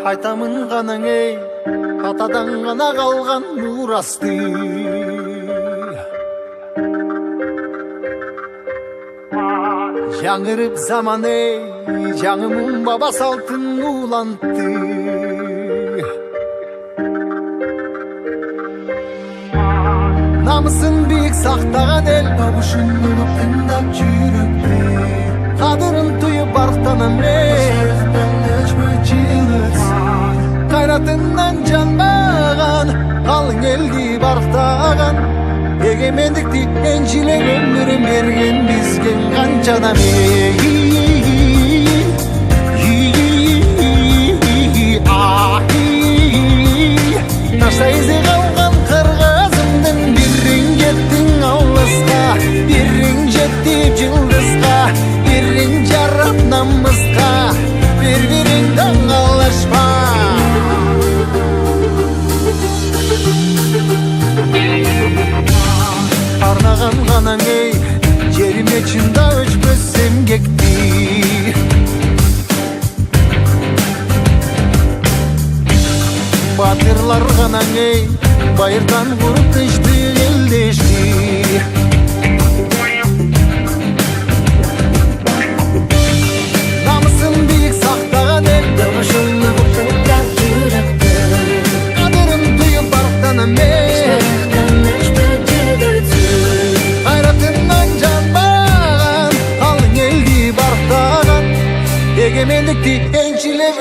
Айтамын ғанаң ей, атадан ғана қалған мурасты. Жаңырып заман ей, жаңымын баба салтын улантты. Намысын биік сақтаған ел, бабушын ұлып тыңдап жүректе. Қадырын түйіп барықтанам мен, қайратынан жанбаған, қалың елді барықтаған. Егемендікті еншілеп өмірін берген бізген қаншадам Ташта ізі қалған қырғызымдың бірін жеттің ауылысқа, бірін жеттіп жылдызға, бірін жарып намысқа, бір-біріңді қалашпа. Арнаған ғанаң ей, жеріме чында өшпөс емгекті. Батырлар ғанаң ей, байырдан құрып тышты елдешті. Намысын биік сақтаған ел, қадырын түйіп барықтанам мен. Егемендікті еншілеп